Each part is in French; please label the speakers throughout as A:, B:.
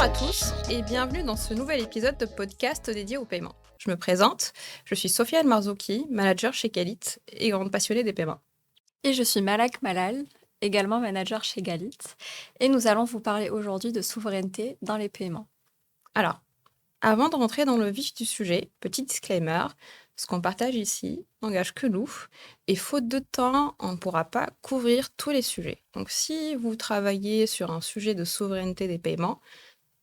A: à tous et bienvenue dans ce nouvel épisode de podcast dédié au paiement. Je me présente, je suis Sofiane Marzouki, manager chez Qualit et grande passionnée des paiements.
B: Et je suis Malak Malal, également manager chez Galit, et nous allons vous parler aujourd'hui de souveraineté dans les paiements.
A: Alors, avant de rentrer dans le vif du sujet, petit disclaimer, ce qu'on partage ici n'engage que nous et faute de temps, on ne pourra pas couvrir tous les sujets. Donc si vous travaillez sur un sujet de souveraineté des paiements,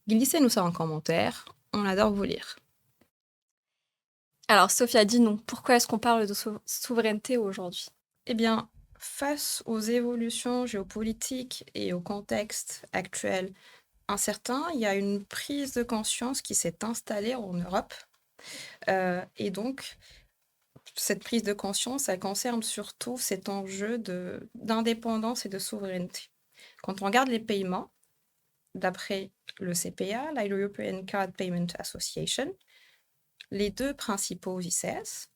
A: glissez-nous ça en commentaire, on adore vous lire.
B: Alors Sophia, dis-nous, pourquoi est-ce qu'on parle de souveraineté aujourd'hui?
A: Eh bien, face aux évolutions géopolitiques et au contexte actuel incertain, il y a une prise de conscience qui s'est installée en Europe. Et donc, cette prise de conscience, elle concerne surtout cet enjeu d'indépendance et de souveraineté. Quand on regarde les paiements, d'après le CPA, la European Card Payment Association, les deux principaux ICS,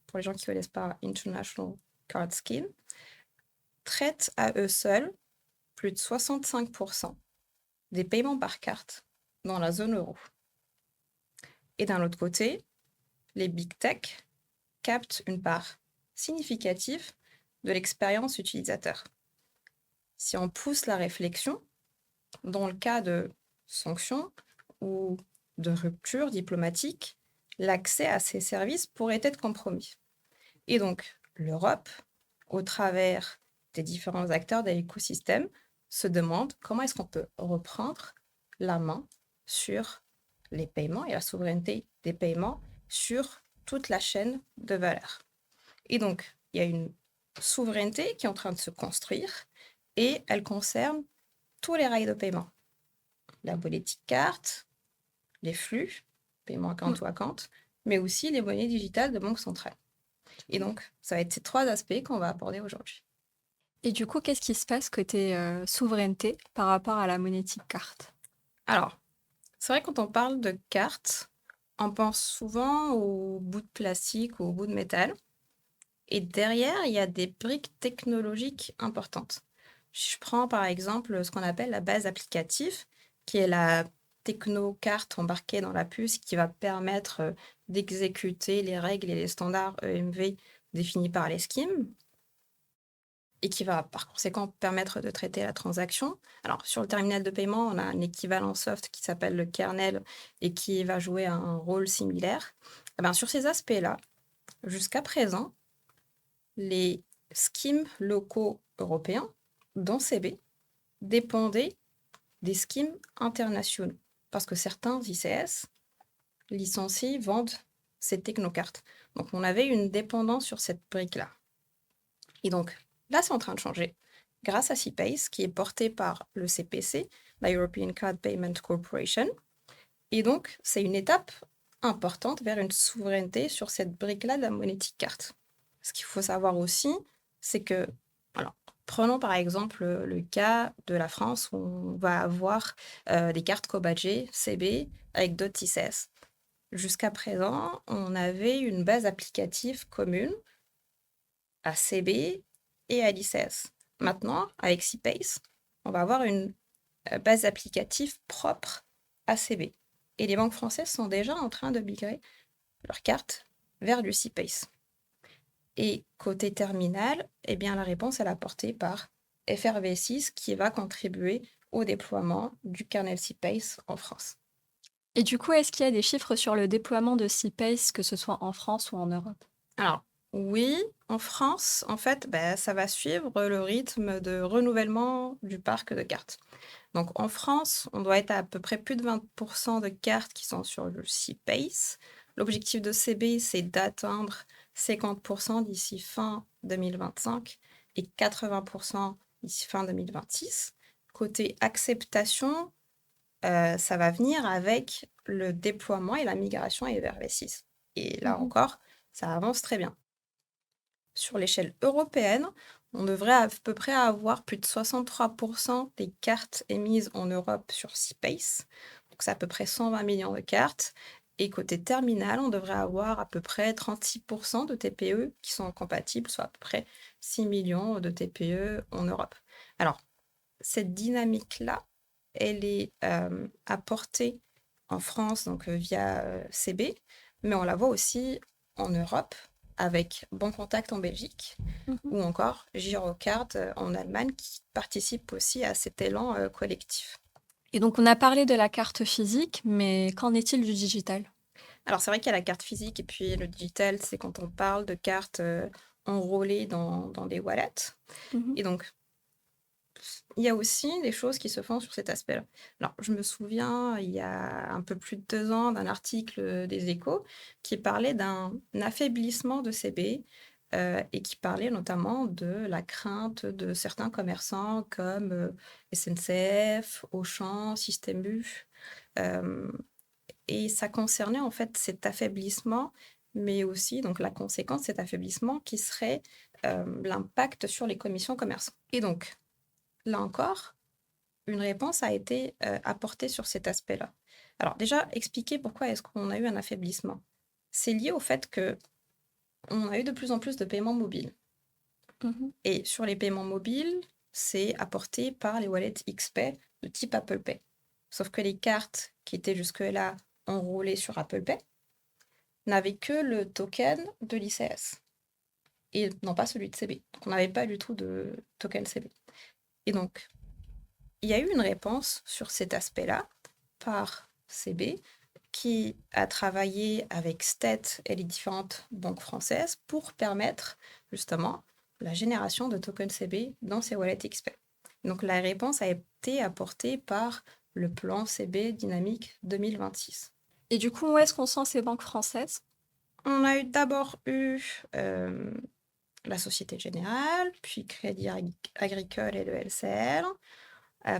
A: pour les gens qui ne connaissent pas International Card Scheme, traitent à eux seuls plus de 65% des paiements par carte dans la zone euro. Et d'un autre côté, les big tech captent une part significative de l'expérience utilisateur. Si on pousse la réflexion, dans le cas de sanctions ou de rupture diplomatique, l'accès à ces services pourrait être compromis. Et donc, l'Europe, au travers des différents acteurs de l'écosystème, se demande comment est-ce qu'on peut reprendre la main sur les paiements et la souveraineté des paiements sur toute la chaîne de valeur. Et donc, il y a une souveraineté qui est en train de se construire et elle concerne tous les rails de paiement. La politique carte, les flux, paiement account to account, mais aussi les monnaies digitales de banque centrale. Et donc, ça va être ces trois aspects qu'on va aborder aujourd'hui.
B: Et du coup, qu'est-ce qui se passe côté souveraineté par rapport à la monétique carte?
A: Alors, c'est vrai quand on parle de carte, on pense souvent au bout de plastique ou au bout de métal. Et derrière, il y a des briques technologiques importantes. Je prends par exemple ce qu'on appelle la base applicative, qui est la techno-carte embarquée dans la puce qui va permettre d'exécuter les règles et les standards EMV définis par les schemes et qui va par conséquent permettre de traiter la transaction. Alors sur le terminal de paiement, on a un équivalent soft qui s'appelle le kernel et qui va jouer un rôle similaire. Eh bien, sur ces aspects-là, jusqu'à présent, les schemes locaux européens, dont CB, dépendaient des schemes internationaux. Parce que certains ICS licencient, vendent ces technocartes. Donc on avait une dépendance sur cette brique-là. Et donc là, c'est en train de changer. Grâce à CPACE, qui est porté par le CPC, la European Card Payment Corporation. Et donc, c'est une étape importante vers une souveraineté sur cette brique-là de la monétique carte. Ce qu'il faut savoir aussi, c'est que, alors, prenons par exemple le cas de la France où on va avoir des cartes Cobadger, CB, avec d'autres ICS. Jusqu'à présent, on avait une base applicative commune à CB et à l'ICS. Maintenant, avec CPACE, on va avoir une base applicative propre à CB. Et les banques françaises sont déjà en train de migrer leurs cartes vers du CPACE. Et côté terminal, eh bien, la réponse est apportée par FRV6 qui va contribuer au déploiement du kernel CPACE en France.
B: Et du coup, est-ce qu'il y a des chiffres sur le déploiement de CPACE, que ce soit en France ou en Europe?
A: Alors, oui, en France, en fait, ça va suivre le rythme de renouvellement du parc de cartes. Donc en France, on doit être à peu près plus de 20% de cartes qui sont sur le CPACE. L'objectif de CB, c'est d'atteindre 50% d'ici fin 2025 et 80% d'ici fin 2026. Côté acceptation, ça va venir avec le déploiement et la migration vers V6. Et là encore, ça avance très bien. Sur l'échelle européenne, on devrait à peu près avoir plus de 63% des cartes émises en Europe sur CPACE. Donc c'est à peu près 120 millions de cartes. Et côté terminal, on devrait avoir à peu près 36% de TPE qui sont compatibles, soit à peu près 6 millions de TPE en Europe. Alors, cette dynamique-là, elle est apportée en France, donc via CB, mais on la voit aussi en Europe avec Bancontact en Belgique
B: Mhm.
A: ou encore Girocard en Allemagne qui participe aussi à cet élan collectif.
B: Et donc, on a parlé de la carte physique, mais qu'en est-il du digital?
A: Alors c'est vrai qu'il y a la carte physique et puis le digital, c'est quand on parle de cartes enrôlées dans des wallets.
B: Mhm.
A: Et donc, il y a aussi des choses qui se font sur cet aspect-là. Alors, je me souviens, il y a un peu plus de 2 ans, d'un article des Échos qui parlait d'un affaiblissement de CB, et qui parlait notamment de la crainte de certains commerçants comme, SNCF, Auchan, Système U, hem et ça concernait en fait cet affaiblissement, mais aussi donc la conséquence de cet affaiblissement qui serait, l'impact sur les commissions commerçants. Et donc, là encore, une réponse a été, apportée sur cet aspect-là. Alors déjà, expliquer pourquoi est-ce qu'on a eu un affaiblissement. C'est lié au fait qu'on a eu de plus en plus de paiements mobiles
B: Mhm.
A: et sur les paiements mobiles, c'est apporté par les wallets XPay de type Apple Pay. Sauf que les cartes qui étaient jusque-là enrôlées sur Apple Pay n'avaient que le token de l'ICS et non pas celui de CB. Donc on n'avait pas du tout de token CB. Et donc, il y a eu une réponse sur cet aspect-là par CB qui a travaillé avec STET et les différentes banques françaises pour permettre justement la génération de tokens CB dans ces wallets XP. Donc la réponse a été apportée par le plan CB Dynamique 2026.
B: Et du coup, où est-ce qu'on sent ces banques françaises?
A: On a d'abord eu la Société Générale, puis Crédit Agricole et le LCL.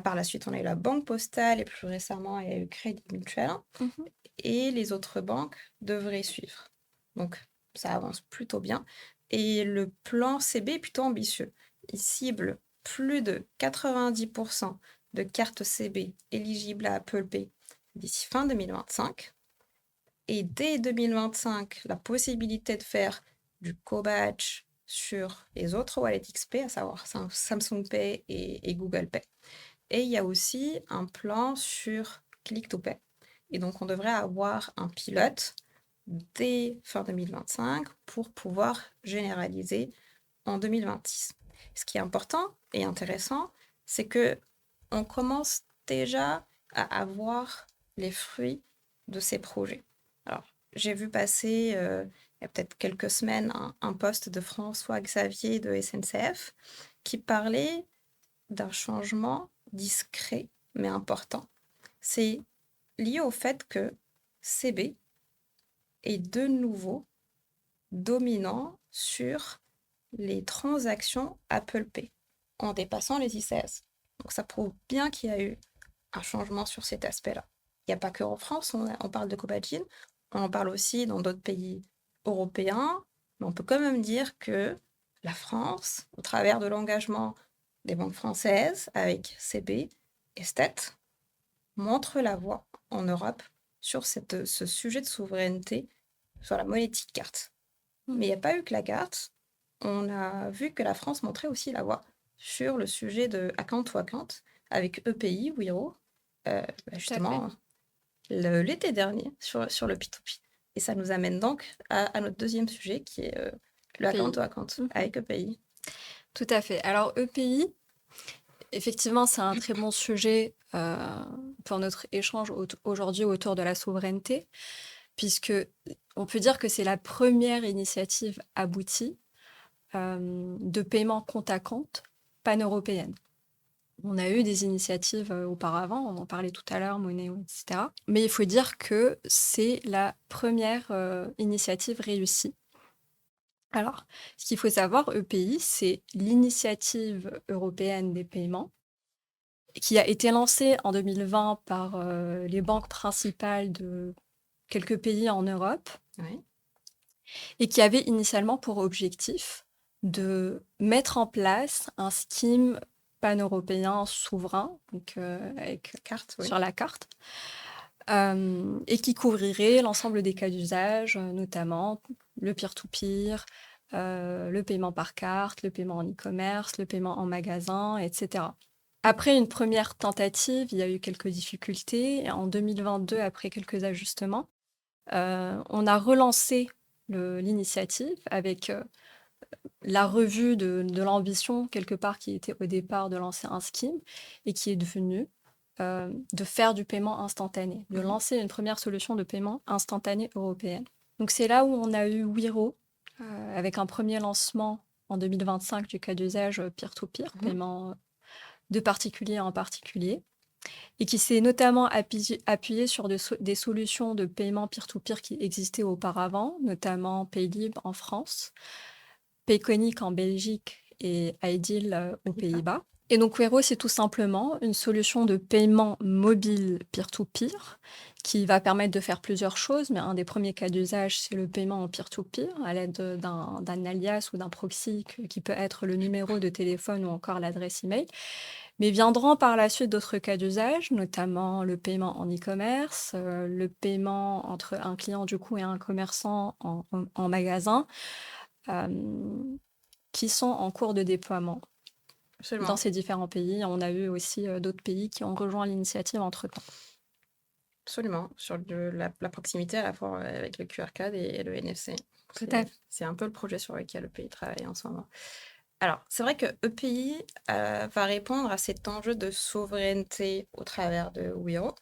A: Par la suite, on a eu la Banque Postale et plus récemment, il y a eu Crédit Mutuel.
B: Mhm.
A: Et les autres banques devraient suivre. Donc, ça avance plutôt bien. Et le plan CB est plutôt ambitieux. Il cible plus de 90% de cartes CB éligibles à Apple Pay d'ici fin 2025. Et dès 2025, la possibilité de faire du co-badge sur les autres wallets XP, à savoir Samsung Pay et Google Pay. Et il y a aussi un plan sur Click to Pay. Et donc, on devrait avoir un pilote dès fin 2025 pour pouvoir généraliser en 2026. Ce qui est important et intéressant, c'est que on commence déjà à avoir les fruits de ces projets. Alors, j'ai vu passer il y a peut-être quelques semaines un post de François Xavier de SNCF qui parlait d'un changement discret mais important. C'est lié au fait que CB est de nouveau dominant sur les transactions Apple Pay en dépassant les ICS. Donc ça prouve bien qu'il y a eu un changement sur cet aspect-là. Il n'y a pas que en France, on parle de Copagine, on en parle aussi dans d'autres pays européens, mais on peut quand même dire que la France, au travers de l'engagement des banques françaises avec CB et STET, montre la voie en Europe sur ce sujet de souveraineté sur la monétique carte. Mais il n'y a pas eu que la carte. On a vu que la France montrait aussi la voie sur le sujet de account to account avec EPI, Wiro,
B: Tout à fait.
A: justement l'été dernier sur le P2P. Et ça nous amène donc à notre deuxième sujet qui est le account
B: EPI.
A: to account
B: Mhm.
A: avec EPI.
B: Tout à fait. Alors, EPI, effectivement, c'est un très bon sujet pour notre échange aujourd'hui autour de la souveraineté, puisque on peut dire que c'est la première initiative aboutie de paiement compte à compte pan-européenne. On a eu des initiatives auparavant, on en parlait tout à l'heure, Moneo, etc. Mais il faut dire que c'est la première initiative réussie. Alors, ce qu'il faut savoir, EPI, c'est l'initiative européenne des paiements qui a été lancée en 2020 par les banques principales de quelques pays en Europe
A: Ouais.
B: et qui avait initialement pour objectif de mettre en place un scheme pan-européen souverain, donc
A: Carte, oui.
B: sur la carte, et qui couvrirait l'ensemble des cas d'usage, notamment le peer-to-peer, le paiement par carte, le paiement en e-commerce, le paiement en magasin, etc. Après une première tentative, il y a eu quelques difficultés. Et en 2022, après quelques ajustements, on a relancé l'initiative avec la revue de l'ambition, quelque part, qui était au départ de lancer un scheme et qui est devenue de faire du paiement instantané, de lancer une première solution de paiement instantané européenne. Donc c'est là où on a eu Wero, avec un premier lancement en 2025 du cas d'usage peer-to-peer, paiement de particulier en particulier, et qui s'est notamment appuyé sur des solutions de paiement peer-to-peer qui existaient auparavant, notamment Paylib en France, Payconic en Belgique et Ideal aux Pays-Bas. Et donc Wero, c'est tout simplement une solution de paiement mobile peer-to-peer qui va permettre de faire plusieurs choses, mais un des premiers cas d'usage, c'est le paiement en peer-to-peer à l'aide d'un alias ou d'un proxy qui peut être le numéro de téléphone ou encore l'adresse email. Mais viendront par la suite d'autres cas d'usage, notamment le paiement en e-commerce, le paiement entre un client du coup et un commerçant en magasin, qui sont en cours de déploiement
A: Absolument.
B: dans ces différents pays. On a eu aussi d'autres pays qui ont rejoint l'initiative entre-temps.
A: Absolument, sur la proximité à la fois avec le QR code et le NFC.
B: Peut-être.
A: C'est un peu le projet sur lequel EPI travaille en ce moment. Alors, c'est vrai que EPI va répondre à cet enjeu de souveraineté au travers de Wero.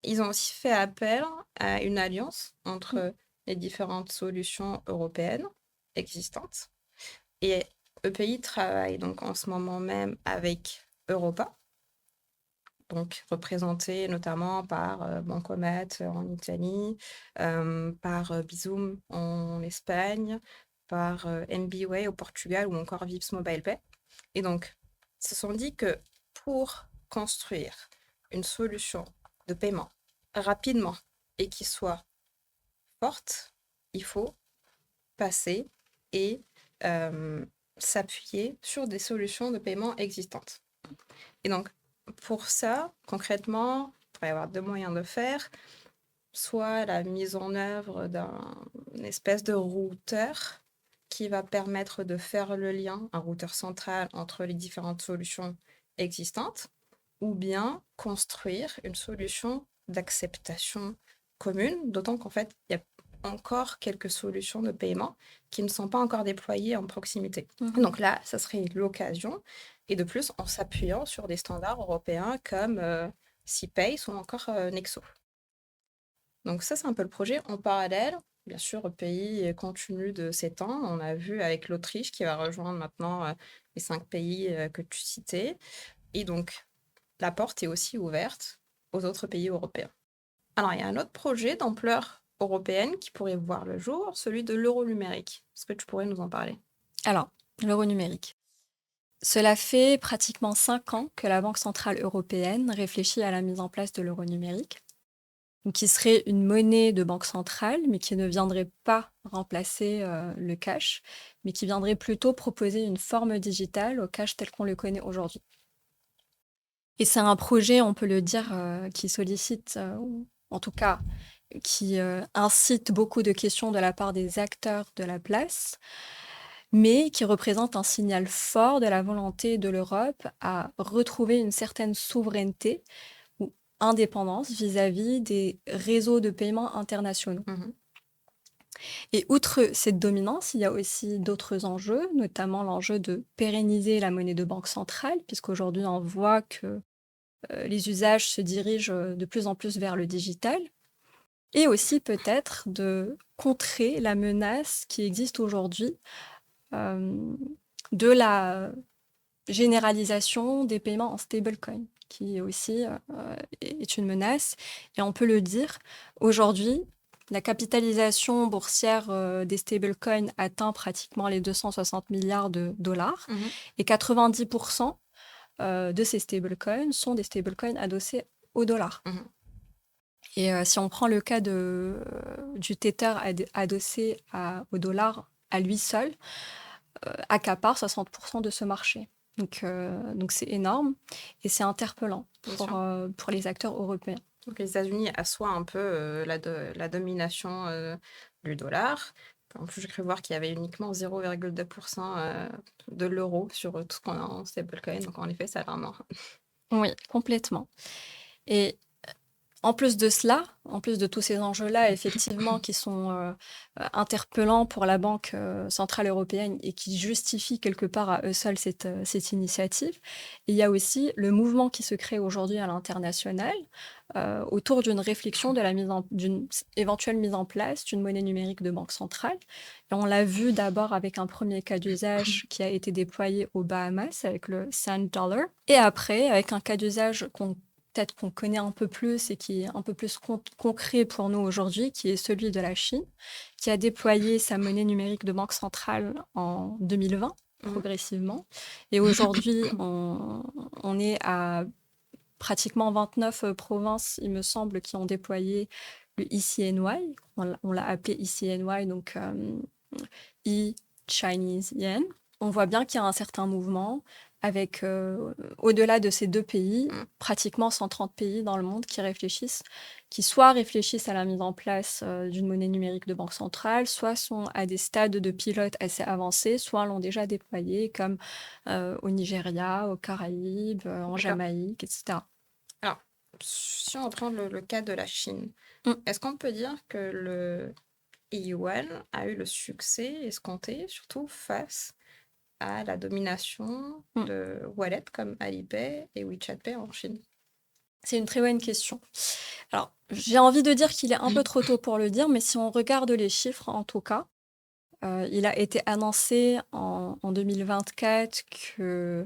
A: Ils ont aussi fait appel à une alliance entre les différentes solutions européennes existantes. Et EPI travaille donc en ce moment même avec Europa, donc représenté notamment par Bancomat en Italie, par Bizum en Espagne, par MBWay au Portugal ou encore Vips Mobile Pay. Et donc, ils se sont dit que pour construire une solution de paiement rapidement et qui soit forte, il faut passer et s'appuyer sur des solutions de paiement existantes. Et donc, pour ça, concrètement, il va y avoir deux moyens de faire. Soit la mise en œuvre d'une espèce de routeur qui va permettre de faire le lien, un routeur central entre les différentes solutions existantes, ou bien construire une solution d'acceptation commune, d'autant qu'en fait, il y a encore quelques solutions de paiement qui ne sont pas encore déployées en proximité. Donc là, ça serait l'occasion, et de plus en s'appuyant sur des standards européens comme CPace ou encore Nexo. Donc ça, c'est un peu le projet. En parallèle, bien sûr, le pays continue de s'étendre. On a vu avec l'Autriche qui va rejoindre maintenant les 5 pays que tu citais. Et donc, la porte est aussi ouverte aux autres pays européens. Alors, il y a un autre projet d'ampleur européenne qui pourrait voir le jour, celui de l'euro numérique. Est-ce que tu pourrais nous en parler?
B: Alors, l'euro numérique. Cela fait pratiquement 5 ans que la Banque centrale européenne réfléchit à la mise en place de l'euro numérique, donc qui serait une monnaie de banque centrale, mais qui ne viendrait pas remplacer le cash, mais qui viendrait plutôt proposer une forme digitale au cash tel qu'on le connaît aujourd'hui. Et c'est un projet, on peut le dire, qui sollicite, en tout cas, qui incite beaucoup de questions de la part des acteurs de la place, mais qui représente un signal fort de la volonté de l'Europe à retrouver une certaine souveraineté ou indépendance vis-à-vis des réseaux de paiement internationaux. Et outre cette dominance, il y a aussi d'autres enjeux, notamment l'enjeu de pérenniser la monnaie de banque centrale, puisqu'aujourd'hui on voit que les usages se dirigent de plus en plus vers le digital, et aussi peut-être de contrer la menace qui existe aujourd'hui de la généralisation des paiements en stablecoin, qui aussi est une menace. Et on peut le dire, aujourd'hui, la capitalisation boursière des stablecoins atteint pratiquement les 260 milliards de dollars, et 90% de ces stablecoins sont des stablecoins adossés au dollar. Et si on prend le cas du Tether adossé au dollar à lui seul, accapare 60% de ce marché. Donc c'est énorme et c'est interpellant pour les acteurs européens.
A: Donc les États-Unis assoient un peu la domination du dollar, En plus, j'ai cru voir qu'il y avait uniquement 0,2% de l'euro sur tout ce qu'on a en stablecoin. Donc, en effet, ça a vraiment.
B: Oui, complètement. Et en plus de cela, en plus de tous ces enjeux-là, effectivement, qui sont interpellants pour la Banque centrale européenne et qui justifient quelque part à eux seuls cette initiative, il y a aussi le mouvement qui se crée aujourd'hui à l'international autour d'une réflexion d'une éventuelle mise en place d'une monnaie numérique de banque centrale. Et on l'a vu d'abord avec un premier cas d'usage qui a été déployé aux Bahamas avec le Sand Dollar, et après avec un cas d'usage peut-être qu'on connaît un peu plus et qui est un peu plus concret pour nous aujourd'hui, qui est celui de la Chine, qui a déployé sa monnaie numérique de banque centrale en 2020, progressivement. Et aujourd'hui, on est à pratiquement 29 provinces, il me semble, qui ont déployé le ECNY. On l'a appelé ECNY, donc E-Chinese Yen. On voit bien qu'il y a un certain mouvement avec, au-delà de ces deux pays, pratiquement 130 pays dans le monde qui soit réfléchissent à la mise en place d'une monnaie numérique de banque centrale, soit sont à des stades de pilote assez avancés, soit l'ont déjà déployé, comme au Nigeria, aux Caraïbes, en
A: D'accord.
B: Jamaïque, etc.
A: Alors, si on reprend le cas de la Chine, est-ce qu'on peut dire que le yuan a eu le succès escompté, surtout face à la domination de wallets comme Alipay et WeChat Pay en Chine?
B: C'est une très bonne question. Alors, j'ai envie de dire qu'il est un peu trop tôt pour le dire, mais si on regarde les chiffres, en tout cas, il a été annoncé en 2024 que,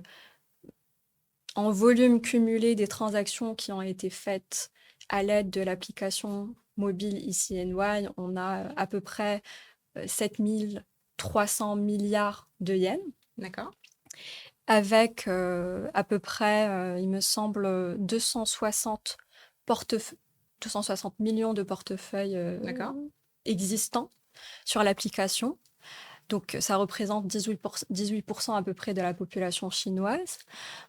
B: en volume cumulé des transactions qui ont été faites à l'aide de l'application mobile ECNY, on a à peu près 7 300 milliards de yens.
A: D'accord.
B: Avec à peu près, il me semble, 260 millions de portefeuilles existants sur l'application. Donc, ça représente 18% à peu près de la population chinoise.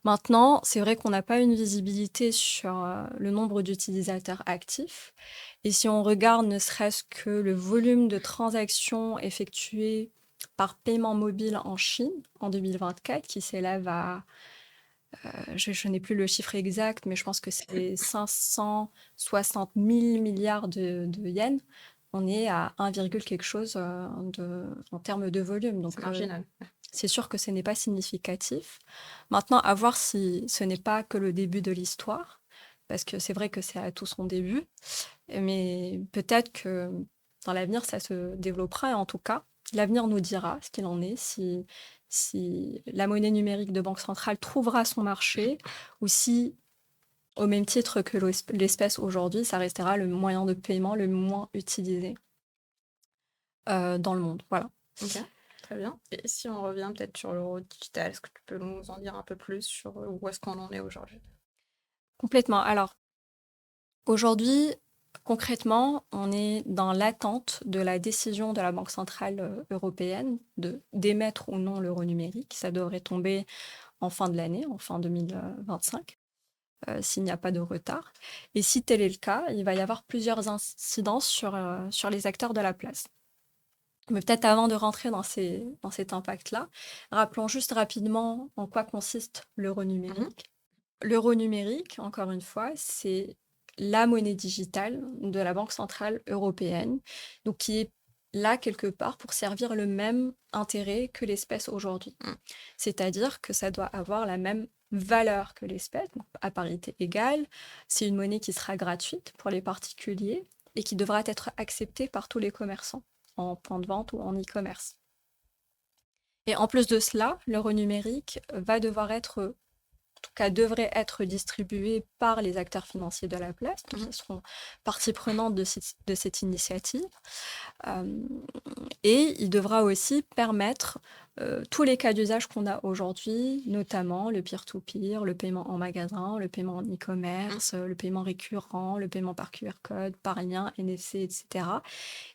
B: Maintenant, c'est vrai qu'on n'a pas une visibilité sur le nombre d'utilisateurs actifs. Et si on regarde ne serait-ce que le volume de transactions effectuées par paiement mobile en Chine en 2024, qui s'élève à, je n'ai plus le chiffre exact, mais je pense que c'est 560 000 milliards de yens. On est à 1, quelque chose en termes de volume. Donc,
A: c'est marginal.
B: C'est sûr que ce n'est pas significatif. Maintenant, à voir si ce n'est pas que le début de l'histoire, parce que c'est vrai que c'est à tout son début, mais peut-être que dans l'avenir, ça se développera. Et en tout cas, l'avenir nous dira ce qu'il en est, si la monnaie numérique de banque centrale trouvera son marché ou si, au même titre que l'espèce aujourd'hui, ça restera le moyen de paiement le moins utilisé dans le monde. Voilà.
A: Ok, très bien. Et si on revient peut-être sur l'euro digital, est-ce que tu peux nous en dire un peu plus sur où est-ce qu'on en est aujourd'hui?
B: Complètement. Alors, aujourd'hui, concrètement, on est dans l'attente de la décision de la Banque centrale européenne d'émettre ou non l'euro numérique. Ça devrait tomber en fin de l'année, en fin 2025, s'il n'y a pas de retard. Et si tel est le cas, il va y avoir plusieurs incidences sur les acteurs de la place. Mais peut-être avant de rentrer dans cet impact-là, rappelons juste rapidement en quoi consiste l'euro numérique. L'euro numérique, encore une fois, c'est la monnaie digitale de la Banque centrale européenne, donc qui est là quelque part pour servir le même intérêt que l'espèce aujourd'hui. C'est-à-dire que ça doit avoir la même valeur que l'espèce, à parité égale. C'est une monnaie qui sera gratuite pour les particuliers et qui devra être acceptée par tous les commerçants en point de vente ou en e-commerce. Et en plus de cela, l'euro numérique va devoir être, en tout cas devrait être distribué par les acteurs financiers de la place, qui seront partie prenante de cette initiative. Et il devra aussi permettre tous les cas d'usage qu'on a aujourd'hui, notamment le peer-to-peer, le paiement en magasin, le paiement en e-commerce, le paiement récurrent, le paiement par QR code, par lien, NFC, etc.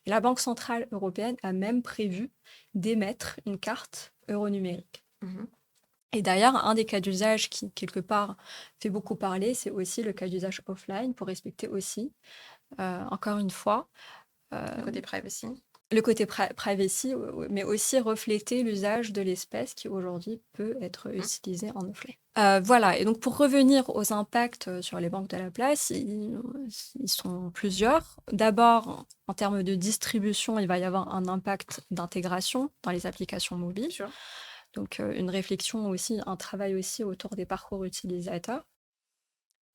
B: Et la Banque centrale européenne a même prévu d'émettre une carte euro numérique. Et d'ailleurs, un des cas d'usage qui, quelque part, fait beaucoup parler, c'est aussi le cas d'usage offline, pour respecter aussi, encore une fois...
A: le côté privacy.
B: Le côté privacy, mais aussi refléter l'usage de l'espèce qui aujourd'hui peut être
A: Mmh.
B: utilisé en offline. Voilà, et donc pour revenir aux impacts sur les banques de la place, ils sont plusieurs. D'abord, en termes de distribution, il va y avoir un impact d'intégration dans les applications
A: Bien
B: mobiles.
A: sûr.
B: Donc une réflexion aussi, un travail aussi autour des parcours utilisateurs.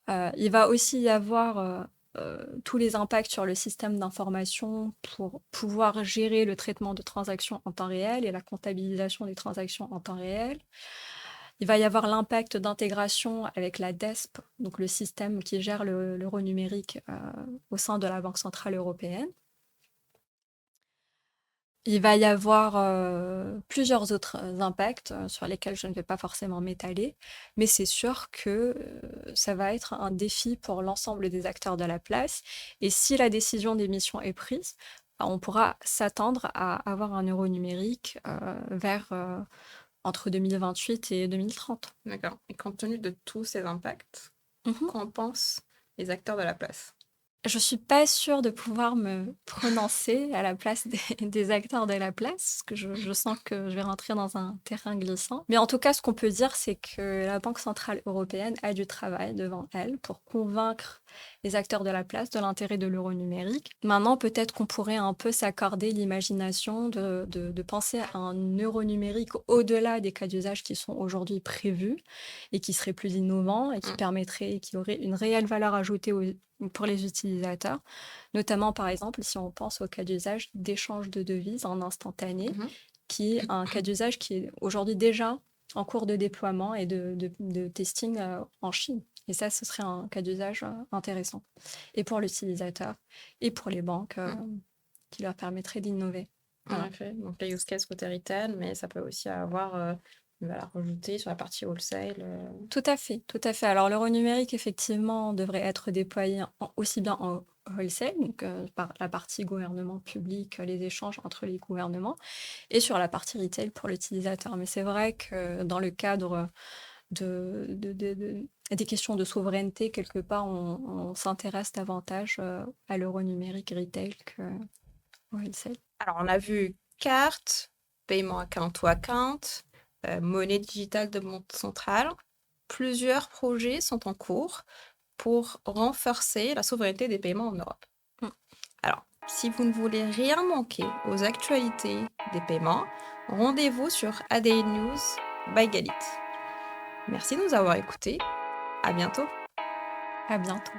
B: Il va aussi y avoir tous les impacts sur le système d'information pour pouvoir gérer le traitement de transactions en temps réel et la comptabilisation des transactions en temps réel. Il va y avoir l'impact d'intégration avec la DESP, donc le système qui gère l'euro numérique au sein de la Banque centrale européenne. Il va y avoir plusieurs autres impacts sur lesquels je ne vais pas forcément m'étaler, mais c'est sûr que ça va être un défi pour l'ensemble des acteurs de la place. Et si la décision d'émission est prise, on pourra s'attendre à avoir un euro numérique vers entre 2028 et 2030.
A: D'accord, et compte tenu de tous ces impacts,
B: Mhm.
A: qu'en pensent les acteurs de la place?
B: Je suis pas sûre de pouvoir me prononcer à la place des acteurs de la place, parce que je sens que je vais rentrer dans un terrain glissant. Mais en tout cas, ce qu'on peut dire, c'est que la Banque centrale européenne a du travail devant elle pour convaincre les acteurs de la place de l'intérêt de l'euro numérique. Maintenant, peut-être qu'on pourrait un peu s'accorder l'imagination de penser à un euro numérique au-delà des cas d'usage qui sont aujourd'hui prévus et qui seraient plus innovants et qui
A: Mmh.
B: permettraient, qui auraient une réelle valeur ajoutée pour les utilisateurs, notamment par exemple si on pense au cas d'usage d'échange de devises en instantané,
A: Mmh.
B: qui est un cas d'usage qui est aujourd'hui déjà en cours de déploiement et de testing en Chine. Et ça, ce serait un cas d'usage intéressant, et pour l'utilisateur, et pour les banques,
A: Mmh.
B: qui leur permettrait d'innover.
A: En
B: Voilà.
A: effet, donc les use cases côté retail, mais ça peut aussi avoir une valeur ajoutée sur la partie wholesale.
B: Tout à fait, tout à fait. Alors, l'euro numérique, effectivement, devrait être déployé aussi bien en wholesale, donc par la partie gouvernement public, les échanges entre les gouvernements, et sur la partie retail pour l'utilisateur. Mais c'est vrai que dans le cadre des questions de souveraineté, quelque part, on s'intéresse davantage à l'euro numérique retail que au wholesale.
A: Alors, on a vu carte, paiement account to account, monnaie digitale de banque centrale. Plusieurs projets sont en cours pour renforcer la souveraineté des paiements en Europe.
B: Mm.
A: Alors, si vous ne voulez rien manquer aux actualités des paiements, rendez-vous sur ADN News by Galit. Merci de nous avoir écoutés. À bientôt.
B: À bientôt.